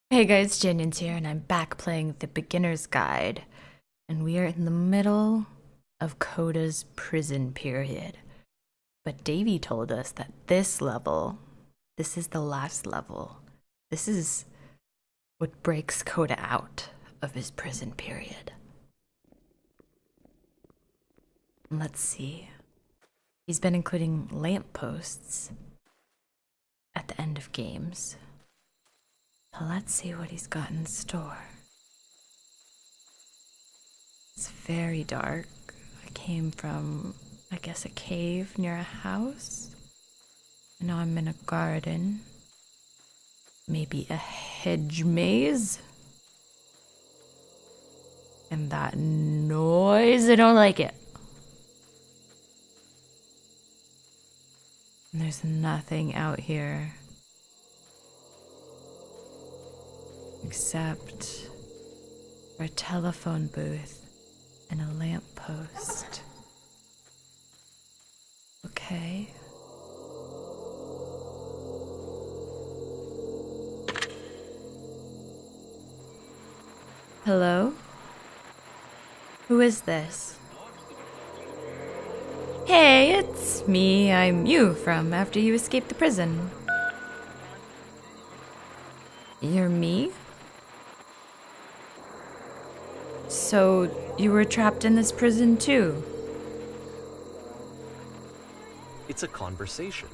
Hey guys, Shannions here, and I'm back playing the Beginner's Guide. And we are in the middle of Coda's prison period. But Davy told us that this is the last level. This is what breaks Coda out of his prison period. Let's see. He's been including lampposts at the end of games. So let's see what he's got in store. It's very dark. I came from, I guess, a cave near a house. And now I'm in a garden. Maybe a hedge maze. And that noise, I don't like it. And there's nothing out here. Except for a telephone booth and a lamppost. Okay. Hello? Who is this? Hey, it's me. I'm you from after you escaped the prison. You're me? So, you were trapped in this prison too? It's a conversation.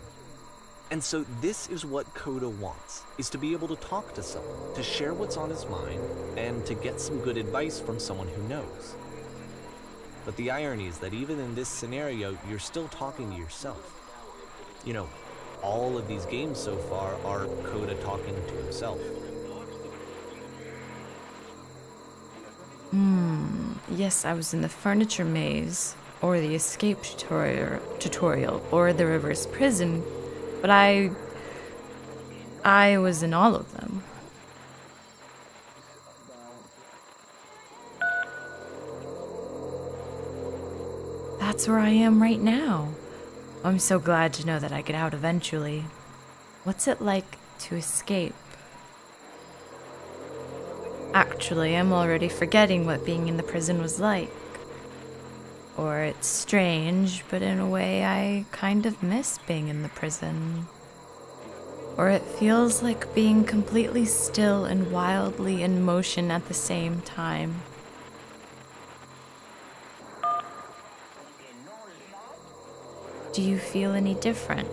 And so this is what Coda wants, is to be able to talk to someone, to share what's on his mind, and to get some good advice from someone who knows. But the irony is that even in this scenario, you're still talking to yourself. You know, all of these games so far are Coda talking to himself. Yes, I was in the furniture maze, or the escape tutorial, or the reverse prison, but I was in all of them. That's where I am right now. I'm so glad to know that I get out eventually. What's it like to escape? Actually, I'm already forgetting what being in the prison was like. Or it's strange, but in a way I kind of miss being in the prison. Or it feels like being completely still and wildly in motion at the same time. Do you feel any different?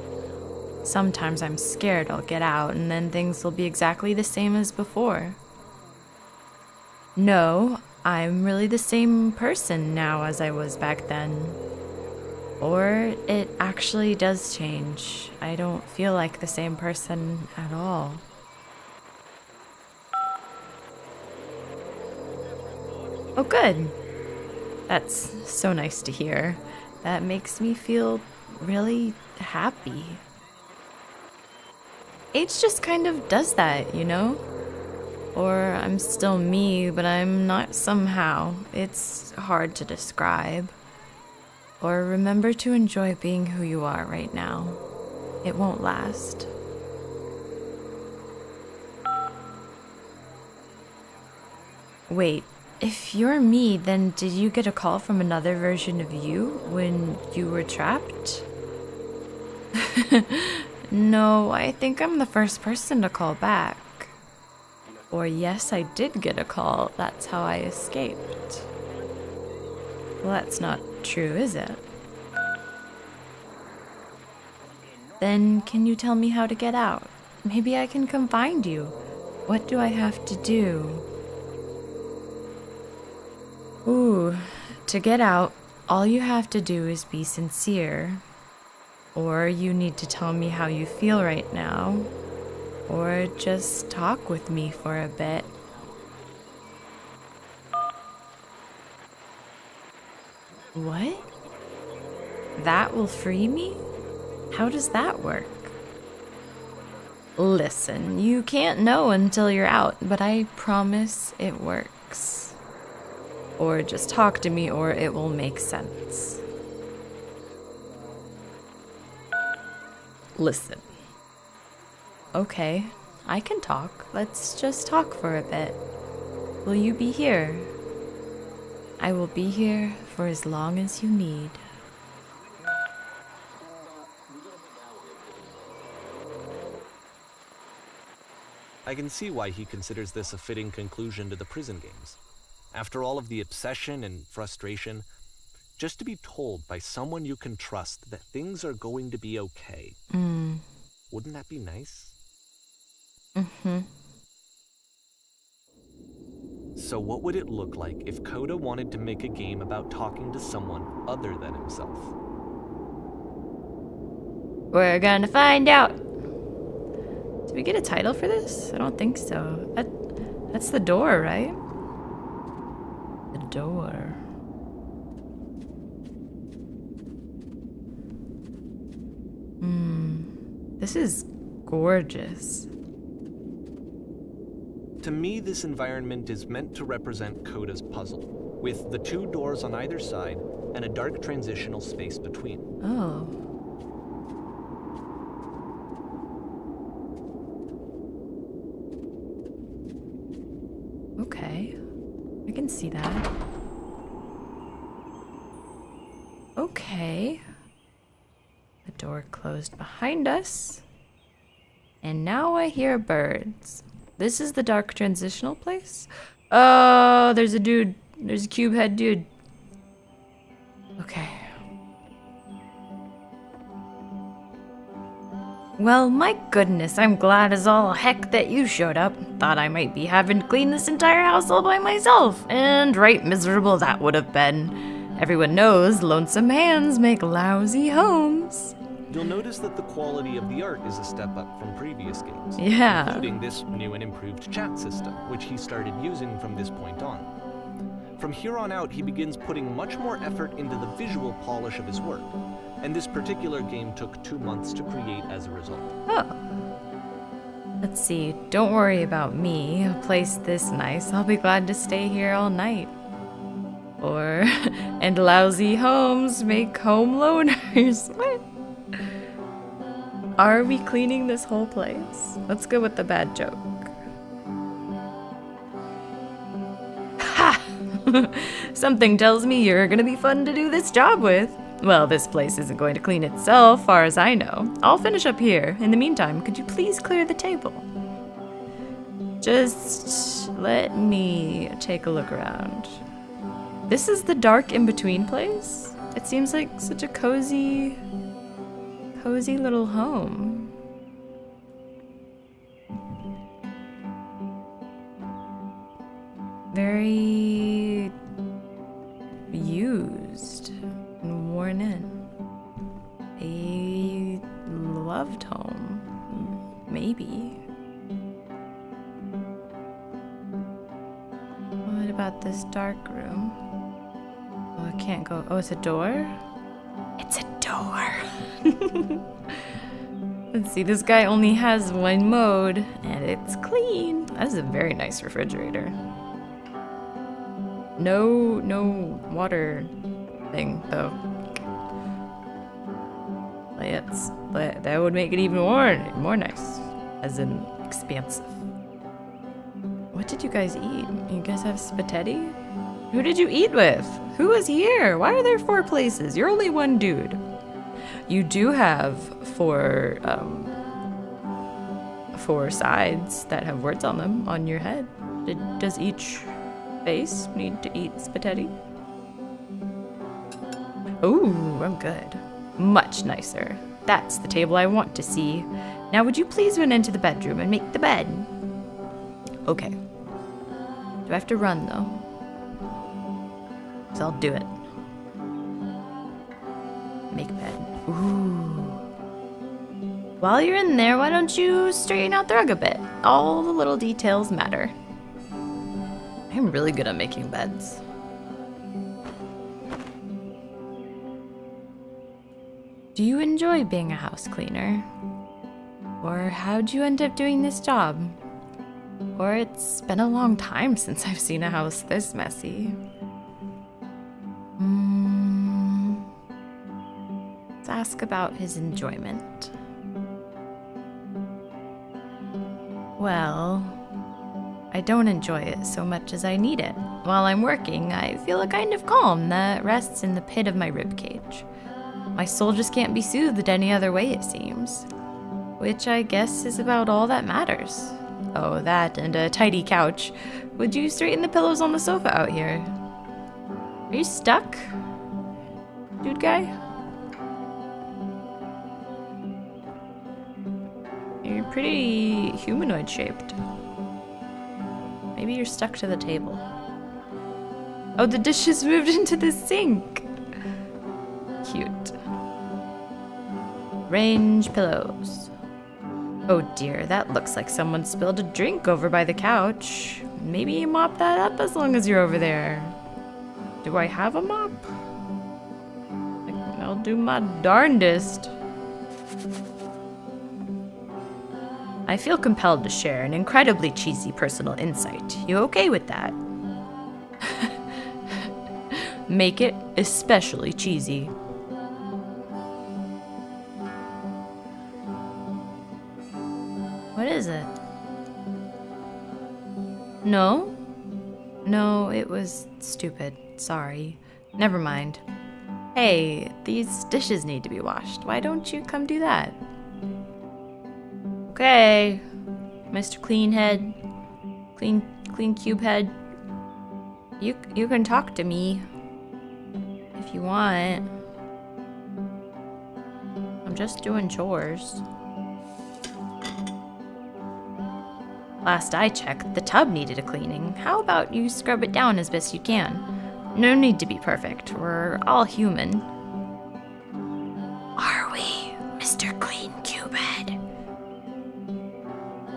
Sometimes I'm scared I'll get out and then things will be exactly the same as before. No, I'm really the same person now as I was back then. Or it actually does change. I don't feel like the same person at all. Oh, good. That's so nice to hear. That makes me feel really happy. Age just kind of does that, you know? Or I'm still me, but I'm not somehow. It's hard to describe. Or remember to enjoy being who you are right now. It won't last. Wait, if you're me, then did you get a call from another version of you when you were trapped? No, I think I'm the first person to call back. Or yes, I did get a call. That's how I escaped. Well, that's not true, is it? Then can you tell me how to get out? Maybe I can come find you. What do I have to do? Ooh, to get out, all you have to do is be sincere. Or you need to tell me how you feel right now. Or just talk with me for a bit. What? That will free me? How does that work? Listen, you can't know until you're out, but I promise it works. Or just talk to me or it will make sense. Listen. Okay, I can talk. Let's just talk for a bit. Will you be here? I will be here for as long as you need. I can see why he considers this a fitting conclusion to the prison games. After all of the obsession and frustration, just to be told by someone you can trust that things are going to be okay. Wouldn't that be nice? So what would it look like if Coda wanted to make a game about talking to someone other than himself? We're gonna find out. Did we get a title for this? I don't think so. That's the door, right? The door. This is gorgeous. To me, this environment is meant to represent Coda's puzzle, with the two doors on either side and a dark transitional space between. Oh. Okay. I can see that. Okay. The door closed behind us. And now I hear birds. This is the dark transitional place? Oh, there's a dude. There's a cube head dude. Okay. Well, my goodness, I'm glad as all heck that you showed up. Thought I might be having to clean this entire house all by myself. And right miserable that would have been. Everyone knows lonesome hands make lousy homes. You'll notice that the quality of the art is a step up from previous games. Yeah. Including this new and improved chat system, which he started using from this point on. From here on out, he begins putting much more effort into the visual polish of his work, and this particular game took 2 months to create as a result. Oh. Let's see. Don't worry about me. A place this nice. I'll be glad to stay here all night. Or, and lousy homes make home loners. What? Are we cleaning this whole place? Let's go with the bad joke. Ha! Something tells me you're gonna be fun to do this job with. Well, this place isn't going to clean itself, far as I know. I'll finish up here. In the meantime, could you please clear the table? Just let me take a look around. This is the dark in-between place? It seems like such a cozy little home. Very used and worn in. A loved home, maybe. What about this dark room? Oh, I can't go. Oh, it's a door? It's a door. Let's see, this guy only has one mode, and it's clean. That is a very nice refrigerator. No water thing, though. That would make it even more nice, as in expansive. What did you guys eat? You guys have spaghetti? Who did you eat with? Who was here? Why are there 4 places? You're only one dude. You do have 4 sides that have words on them on your head. Does each face need to eat spaghetti? Ooh, I'm good. Much nicer. That's the table I want to see. Now would you please run into the bedroom and make the bed? Okay. Do I have to run though? 'Cause I'll do it. Make bed. Ooh. While you're in there, why don't you straighten out the rug a bit? All the little details matter. I'm really good at making beds. Do you enjoy being a house cleaner? Or how'd you end up doing this job? Or it's been a long time since I've seen a house this messy. Let's ask about his enjoyment. Well, I don't enjoy it so much as I need it. While I'm working, I feel a kind of calm that rests in the pit of my ribcage. My soul just can't be soothed any other way, it seems. Which I guess is about all that matters. Oh, that and a tidy couch. Would you straighten the pillows on the sofa out here? Are you stuck, dude guy? You're pretty humanoid shaped. Maybe you're stuck to the table. Oh, the dishes moved into the sink. Cute. Range pillows. Oh dear, that looks like someone spilled a drink over by the couch. Maybe you mop that up as long as you're over there. Do I have a mop? I'll do my darndest. I feel compelled to share an incredibly cheesy personal insight. You okay with that? Make it especially cheesy. What is it? No? No, it was stupid. Sorry. Never mind. Hey, these dishes need to be washed. Why don't you come do that? Okay, Mr. Clean Head. Clean Cube Head. You can talk to me if you want. I'm just doing chores. Last I checked, the tub needed a cleaning. How about you scrub it down as best you can? No need to be perfect. We're all human. Are we, Mr. Clean Cube Head?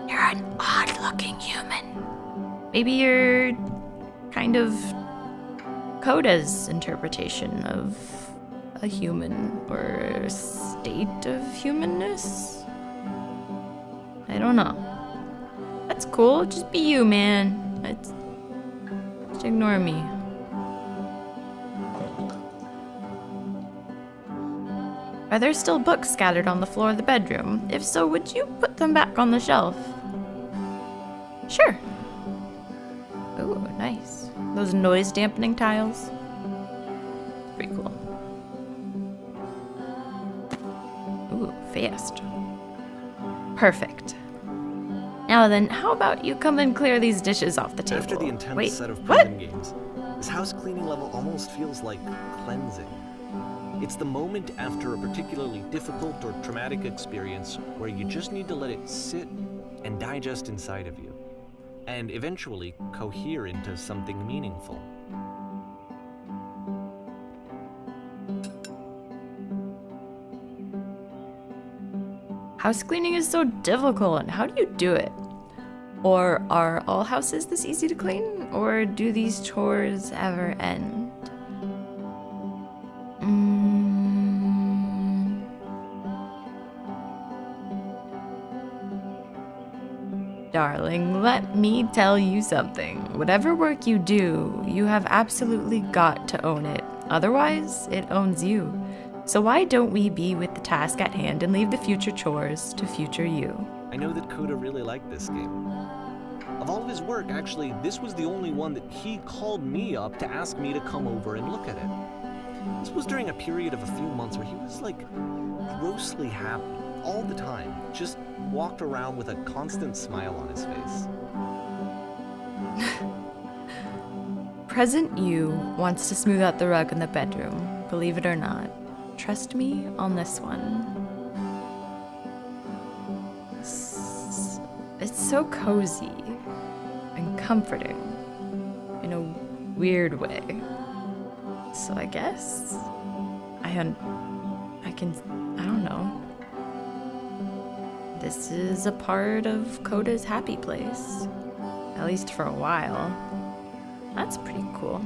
You're an odd-looking human. Maybe you're kind of Coda's interpretation of a human or a state of humanness? I don't know. That's cool. Just be you, man. Just ignore me. Are there still books scattered on the floor of the bedroom? If so, would you put them back on the shelf? Sure. Ooh, nice. Those noise dampening tiles. Pretty cool. Ooh, fast. Perfect. Now then, how about you come and clear these dishes off the table? After the intense Wait, set of what? prison games, this house cleaning level almost feels like cleansing. It's the moment after a particularly difficult or traumatic experience where you just need to let it sit and digest inside of you, and eventually cohere into something meaningful. House cleaning is so difficult, and how do you do it? Or are all houses this easy to clean? Or do these chores ever end? Darling, let me tell you something. Whatever work you do, you have absolutely got to own it. Otherwise, it owns you. So why don't we be with the task at hand and leave the future chores to future you? I know that Coda really liked this game. Of all of his work, actually, this was the only one that he called me up to ask me to come over and look at it. This was during a period of a few months where he was like grossly happy all the time, just walked around with a constant smile on his face. Present you wants to smooth out the rug in the bedroom, believe it or not. Trust me on this one. It's so cozy and comforting in a weird way. So I guess I don't know. This is a part of Coda's happy place. At least for a while. That's pretty cool.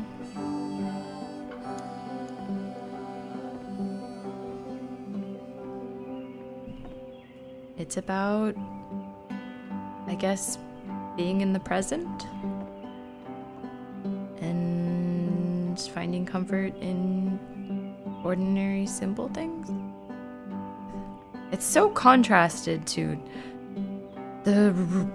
It's about, I guess, being in the present and finding comfort in ordinary, simple things. It's so contrasted to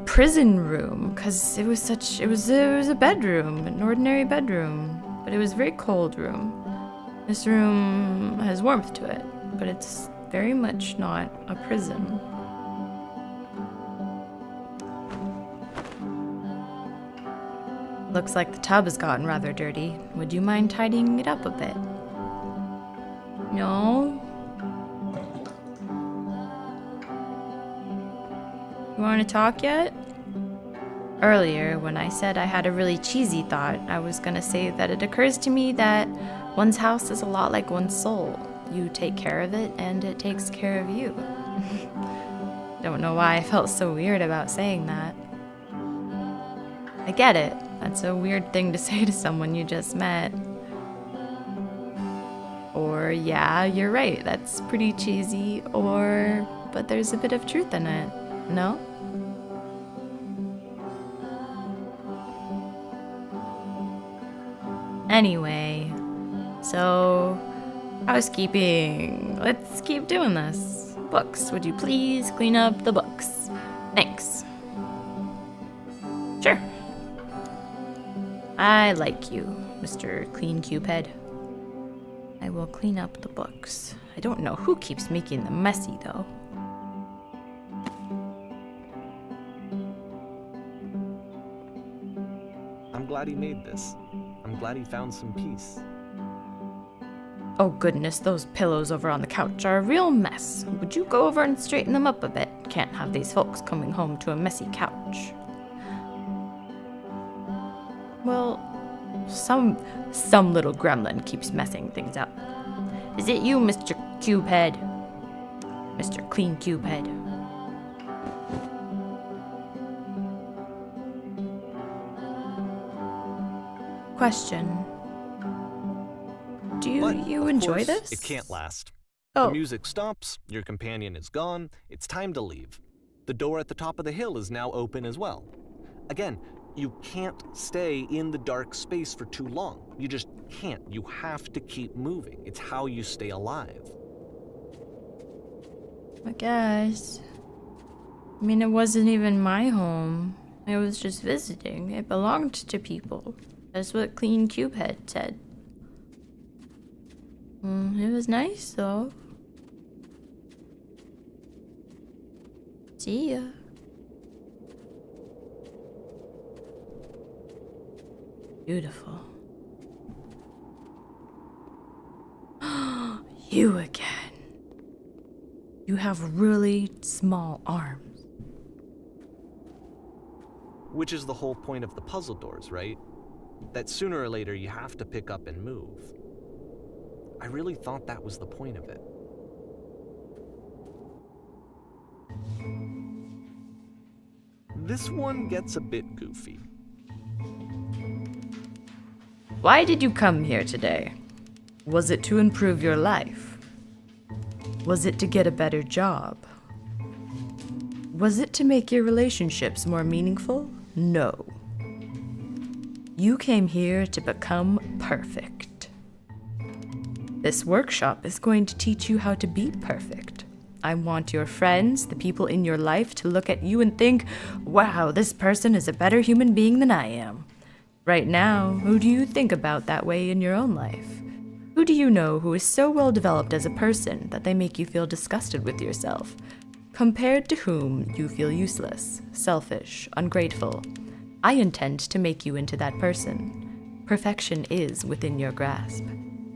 prison room, because it was a bedroom, an ordinary bedroom, but it was a very cold room. This room has warmth to it, but it's very much not a prison. Looks like the tub has gotten rather dirty. Would you mind tidying it up a bit? No? You want to talk yet? Earlier, when I said I had a really cheesy thought, I was gonna say that it occurs to me that one's house is a lot like one's soul. You take care of it, and it takes care of you. Don't know why I felt so weird about saying that. I get it. That's a weird thing to say to someone you just met. Or, yeah, you're right, that's pretty cheesy. Or, but there's a bit of truth in it. No? Anyway, so housekeeping. Let's keep doing this. Books, would you please clean up the books? Thanks. Sure. I like you, Mr. Clean Cupid. I will clean up the books. I don't know who keeps making them messy, though. I'm glad he made this. I'm glad he found some peace. Oh goodness, those pillows over on the couch are a real mess. Would you go over and straighten them up a bit? Can't have these folks coming home to a messy couch. Well, some little gremlin keeps messing things up. Is it you, Mr. Cupid? Mr. Clean Cupid. Question. Do you enjoy this? It can't last. Oh. The music stops, your companion is gone, it's time to leave. The door at the top of the hill is now open as well. Again, you can't stay in the dark space for too long. You just can't. You have to keep moving. It's how you stay alive. I guess. I mean, it wasn't even my home. I was just visiting. It belonged to people. That's what Clean Cupid said. It was nice, though. See ya. Beautiful. You again. You have really small arms. Which is the whole point of the puzzle doors, right? That sooner or later you have to pick up and move. I really thought that was the point of it. This one gets a bit goofy. Why did you come here today? Was it to improve your life? Was it to get a better job? Was it to make your relationships more meaningful? No. You came here to become perfect. This workshop is going to teach you how to be perfect. I want your friends, the people in your life, to look at you and think, wow, this person is a better human being than I am. Right now, who do you think about that way in your own life? Who do you know who is so well developed as a person that they make you feel disgusted with yourself? Compared to whom you feel useless, selfish, ungrateful. I intend to make you into that person. Perfection is within your grasp.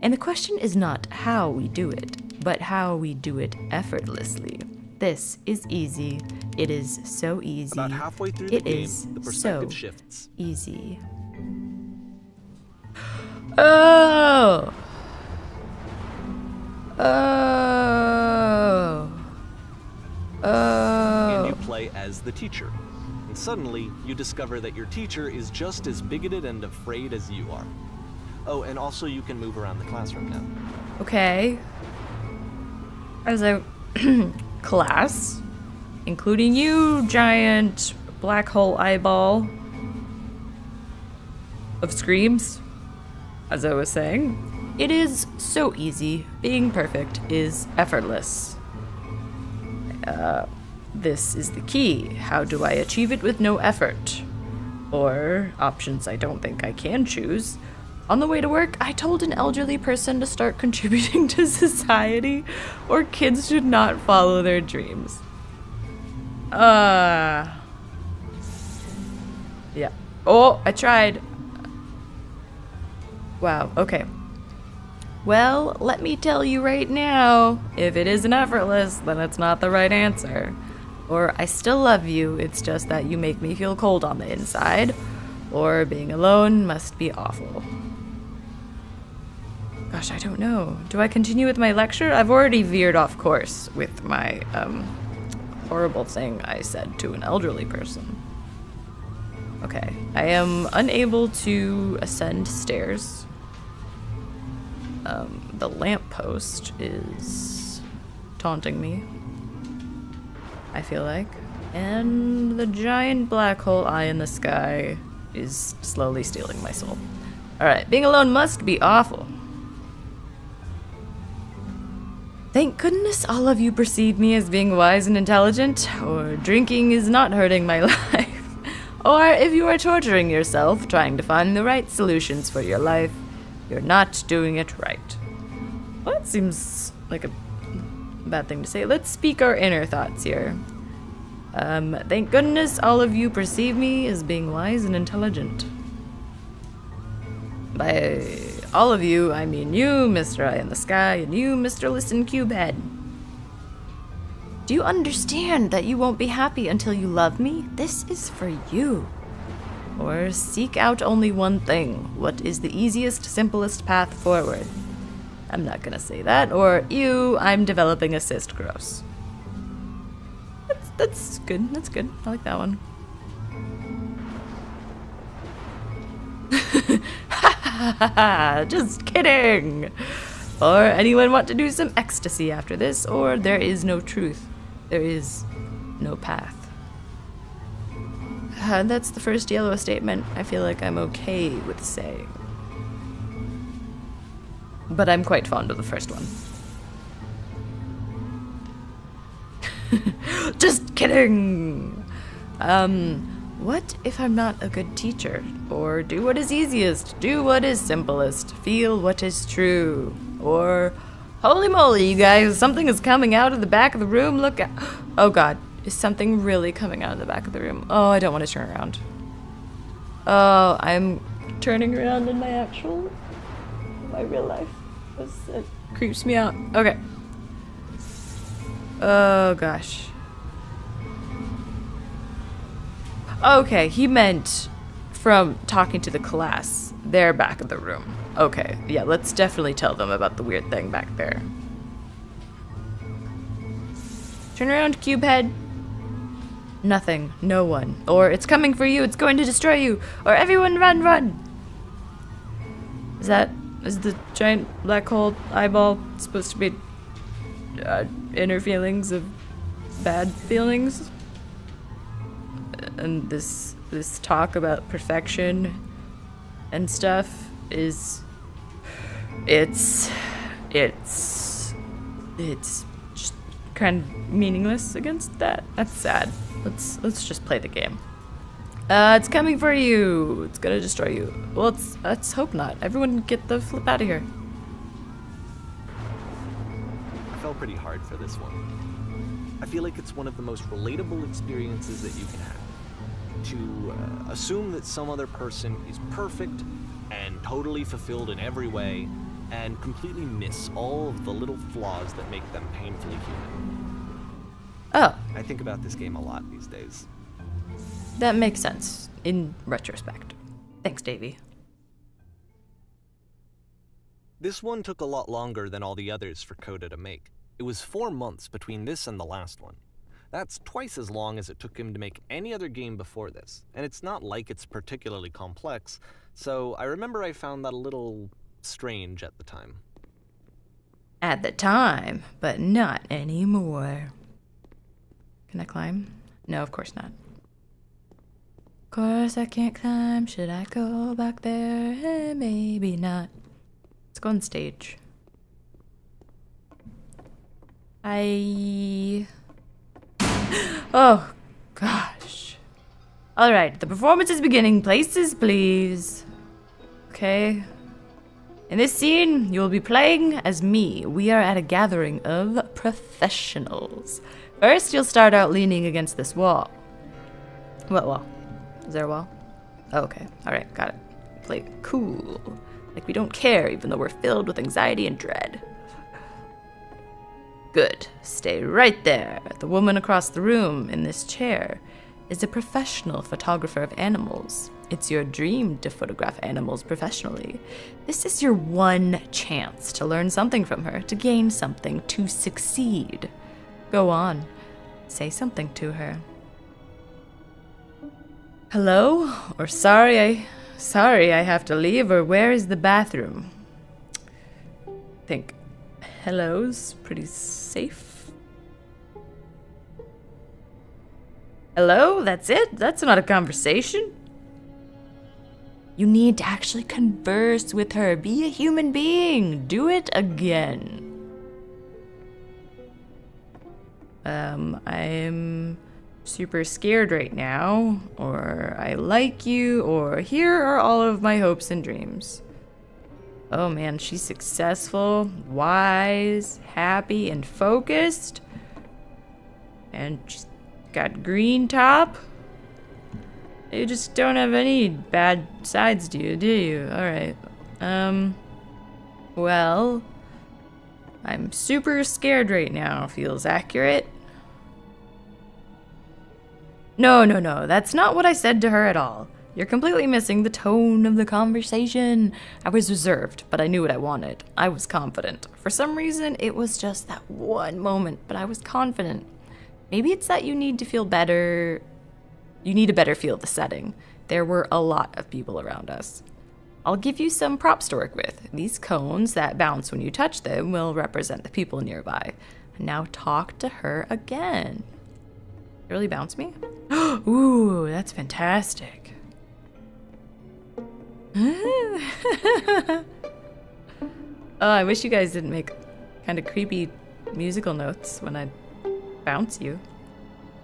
And the question is not how we do it, but how we do it effortlessly. This is easy. It is so easy. About halfway through the game, the perspective shifts. Easy. Oh! Oh! Oh! And you play as the teacher. And suddenly, you discover that your teacher is just as bigoted and afraid as you are. Oh, and also you can move around the classroom now. Okay. As a class, including you, giant black hole eyeball of screams, as I was saying, it is so easy. Being perfect is effortless. This is the key. How do I achieve it with no effort? Or options I don't think I can choose. On the way to work, I told an elderly person to start contributing to society, or kids should not follow their dreams. Yeah. Oh, I tried. Wow, okay. Well, let me tell you right now, if it isn't effortless, then it's not the right answer. Or I still love you, it's just that you make me feel cold on the inside. Or being alone must be awful. Gosh, I don't know. Do I continue with my lecture? I've already veered off course with my, horrible thing I said to an elderly person. Okay, I am unable to ascend stairs. The lamppost is taunting me, I feel like. And the giant black hole eye in the sky is slowly stealing my soul. Alright, being alone must be awful. Thank goodness all of you perceive me as being wise and intelligent, or drinking is not hurting my life. Or if you are torturing yourself trying to find the right solutions for your life, you're not doing it right. Well, that seems like a bad thing to say. Let's speak our inner thoughts here. Thank goodness all of you perceive me as being wise and intelligent. By all of you, I mean you, Mr. Eye in the Sky, and you, Mr. Listen Cubehead. Do you understand that you won't be happy until you love me? This is for you. Or seek out only one thing. What is the easiest, simplest path forward? I'm not gonna say that. Or, ew, I'm developing a cyst. Gross. That's good. That's good. I like that one. Just kidding. Or anyone want to do some ecstasy after this? Or there is no truth. There is no path. That's the first yellow statement I feel like I'm okay with saying. But I'm quite fond of the first one. Just kidding! What if I'm not a good teacher? Or do what is easiest, do what is simplest, feel what is true. Or, holy moly, you guys, something is coming out of the back of the room, look at— oh god. Is something really coming out of the back of the room? Oh, I don't want to turn around. Oh, I'm turning around in my real life. It creeps me out. Okay. Oh, gosh. Okay, he meant from talking to the class, their back of the room. Okay, yeah, let's definitely tell them about the weird thing back there. Turn around, Cubehead. Nothing. No one. Or it's coming for you. It's going to destroy you. Or everyone run, run. Is the giant black hole eyeball supposed to be inner feelings of bad feelings? And this talk about perfection and stuff is it's just kind of meaningless against that. That's sad. Let's just play the game. It's coming for you. It's gonna destroy you. Well, let's hope not. Everyone get the flip out of here. I fell pretty hard for this one. I feel like it's one of the most relatable experiences that you can have. To assume that some other person is perfect and totally fulfilled in every way, and completely miss all of the little flaws that make them painfully human. Oh. I think about this game a lot these days. That makes sense, in retrospect. Thanks, Davey. This one took a lot longer than all the others for Coda to make. It was 4 months between this and the last one. That's twice as long as it took him to make any other game before this, and it's not like it's particularly complex, so I remember I found that a little strange at the time. At the time, but not anymore. Can I climb? No, of course not. Of course I can't climb. Should I go back there? Maybe not. Let's go on stage. Oh, gosh. All right, the performance is beginning. Places, please. Okay. In this scene, you will be playing as me. We are at a gathering of professionals. First, you'll start out leaning against this wall. What wall? Is there a wall? Oh, okay. All right, got it. Play cool. Like we don't care, even though we're filled with anxiety and dread. Good. Stay right there. The woman across the room in this chair is a professional photographer of animals. It's your dream to photograph animals professionally. This is your one chance to learn something from her, to gain something, to succeed. Go on. Say something to her. Hello? Or sorry I have to leave, or where is the bathroom? Think hello's pretty safe. Hello? That's it? That's not a conversation? You need to actually converse with her. Be a human being. Do it again. I'm super scared right now, or I like you, or here are all of my hopes and dreams. Oh man, she's successful, wise, happy, and focused. And she's got green top. You just don't have any bad sides to you, do you? Alright. Well, I'm super scared right now. Feels accurate? No, that's not what I said to her at all. You're completely missing the tone of the conversation. I was reserved, but I knew what I wanted. I was confident. For some reason, it was just that one moment, but I was confident. Maybe it's that you need to feel better. You need to better feel the setting. There were a lot of people around us. I'll give you some props to work with. These cones that bounce when you touch them will represent the people nearby. Now talk to her again. You really bounce me? Ooh, that's fantastic. Oh, I wish you guys didn't make kind of creepy musical notes when I bounce you.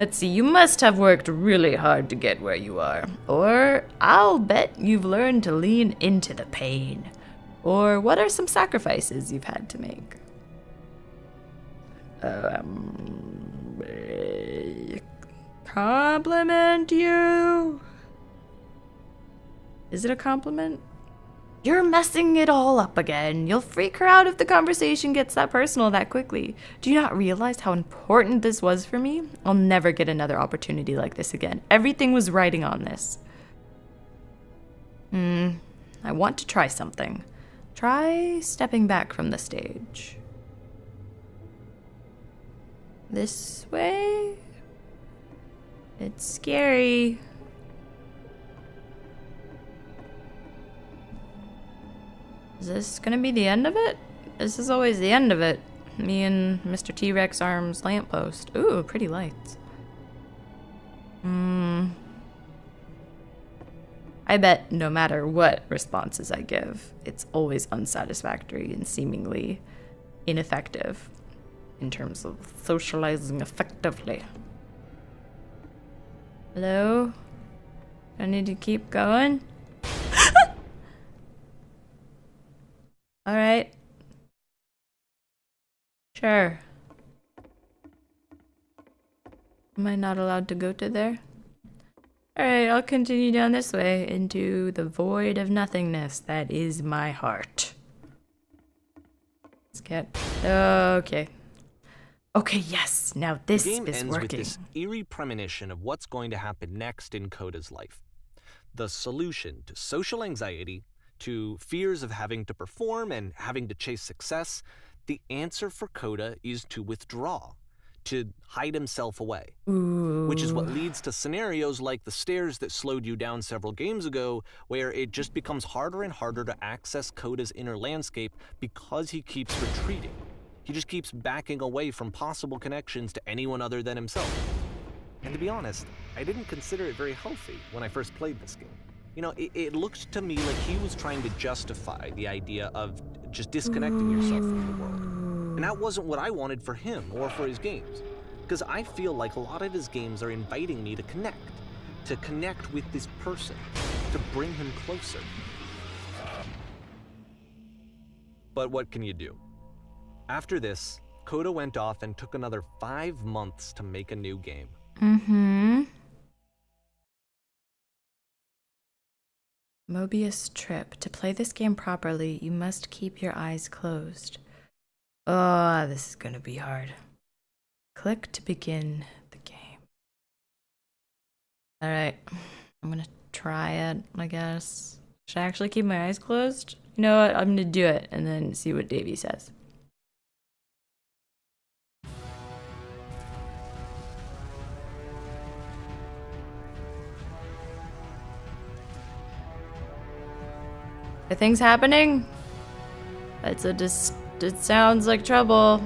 Let's see, you must have worked really hard to get where you are. Or I'll bet you've learned to lean into the pain. Or what are some sacrifices you've had to make? Compliment you? Is it a compliment? You're messing it all up again. You'll freak her out if the conversation gets that personal that quickly. Do you not realize how important this was for me? I'll never get another opportunity like this again. Everything was riding on this. I want to try something. Try stepping back from the stage. This way? It's scary. Is this gonna be the end of it? This is always the end of it. Me and Mr. T-Rex Arms lamppost. Ooh, pretty lights. I bet no matter what responses I give, it's always unsatisfactory and seemingly ineffective in terms of socializing effectively. Hello? I need to keep going? Alright. Sure. Am I not allowed to go to there? Alright, I'll continue down this way into the void of nothingness that is my heart. Let's get... Okay. Okay, yes. Now this The game is ends working. with this eerie premonition of what's going to happen next in Coda's life. The solution to social anxiety, to fears of having to perform and having to chase success, the answer for Coda is to withdraw, to hide himself away. Ooh. Which is what leads to scenarios like the stairs that slowed you down several games ago, where it just becomes harder and harder to access Coda's inner landscape because he keeps retreating. He just keeps backing away from possible connections to anyone other than himself. And to be honest, I didn't consider it very healthy when I first played this game. You know, it looked to me like he was trying to justify the idea of just disconnecting yourself from the world. And that wasn't what I wanted for him or for his games. Because I feel like a lot of his games are inviting me to connect with this person, to bring him closer. But what can you do? After this, Coda went off and took another 5 months to make a new game. Mobius Trip. To play this game properly, you must keep your eyes closed. Oh, this is gonna be hard. Click to begin the game. Alright, I'm gonna try it, I guess. Should I actually keep my eyes closed? You know what, I'm gonna do it and then see what Davey says. Are things happening? It sounds like trouble.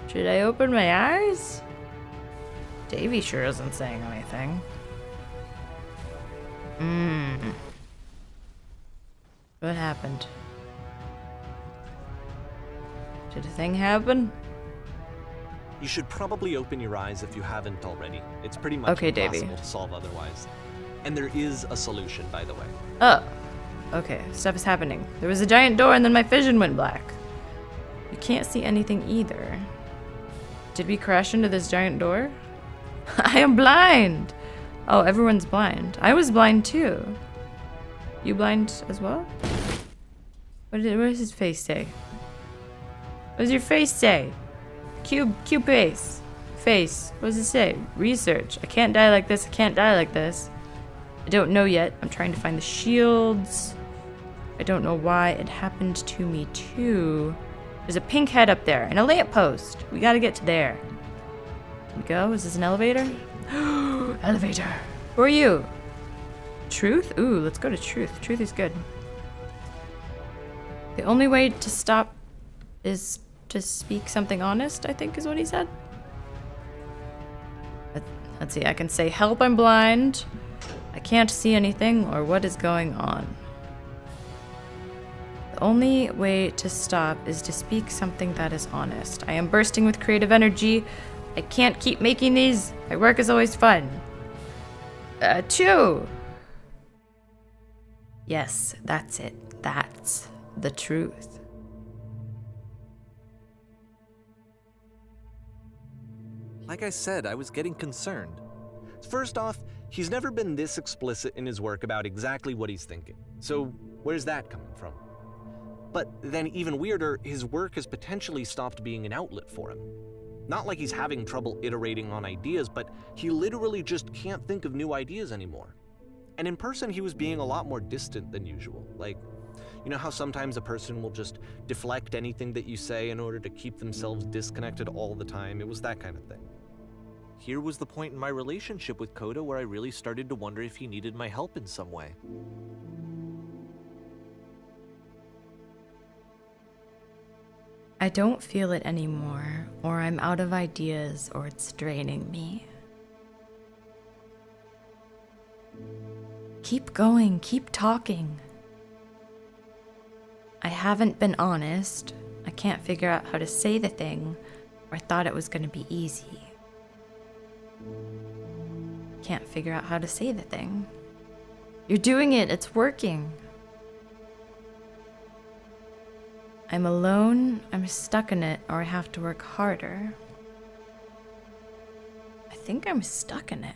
Should I open my eyes? Davey sure isn't saying anything. What happened? Did a thing happen? You should probably open your eyes if you haven't already. It's pretty much Okay, Davey. impossible to solve otherwise. And there is a solution, by the way. Oh. Okay, stuff is happening. There was a giant door and then my vision went black. You can't see anything either. Did we crash into this giant door? I am blind! Oh, everyone's blind. I was blind too. You blind as well? What does his face say? What does your face say? Cube face. Face. What does it say? Research. I can't die like this. I can't die like this. I don't know yet. I'm trying to find the shields. I don't know why it happened to me too. There's a pink head up there and a lamppost. We gotta get to there. Here we go. Is this an elevator? Elevator. Who are you? Truth? Ooh, let's go to Truth. Truth is good. The only way to stop is to speak something honest, I think is what he said. Let's see, I can say, help, I'm blind. I can't see anything, or what is going on. The only way to stop is to speak something that is honest. I am bursting with creative energy. I can't keep making these. My work is always fun. 2. Yes, that's it. That's the truth. Like I said, I was getting concerned. First off, he's never been this explicit in his work about exactly what he's thinking. So where's that coming from? But then even weirder, his work has potentially stopped being an outlet for him. Not like he's having trouble iterating on ideas, but he literally just can't think of new ideas anymore. And in person, he was being a lot more distant than usual. Like, you know how sometimes a person will just deflect anything that you say in order to keep themselves disconnected all the time? It was that kind of thing. Here was the point in my relationship with Coda where I really started to wonder if he needed my help in some way. I don't feel it anymore, or I'm out of ideas, or it's draining me. Keep going, keep talking. I haven't been honest. I can't figure out how to say the thing, or I thought it was going to be easy. Can't figure out how to say the thing. You're doing it, it's working. I'm alone, I'm stuck in it, or I have to work harder. I think I'm stuck in it.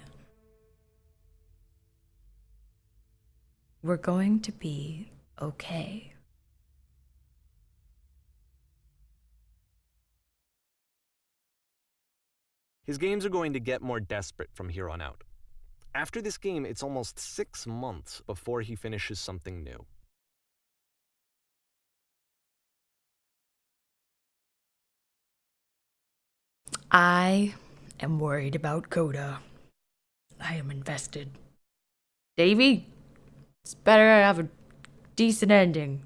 We're going to be okay. His games are going to get more desperate from here on out. After this game, it's almost 6 months before he finishes something new. I am worried about Coda. I am invested. Davey, it's better to have a decent ending.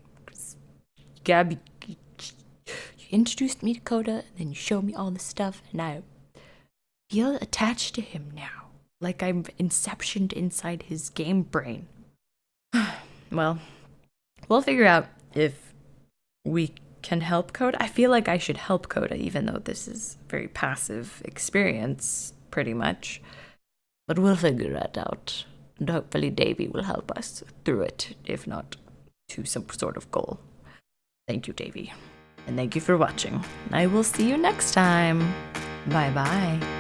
You gotta be. You introduced me to Coda, and then you showed me all this stuff, and I feel attached to him now. Like I'm inceptioned inside his game brain. Well, We'll figure out if we can help Coda. I feel like I should help Coda, even though this is a very passive experience, pretty much. But we'll figure that out. And hopefully Davy will help us through it, if not to some sort of goal. Thank you, Davy. And thank you for watching. I will see you next time. Bye-bye.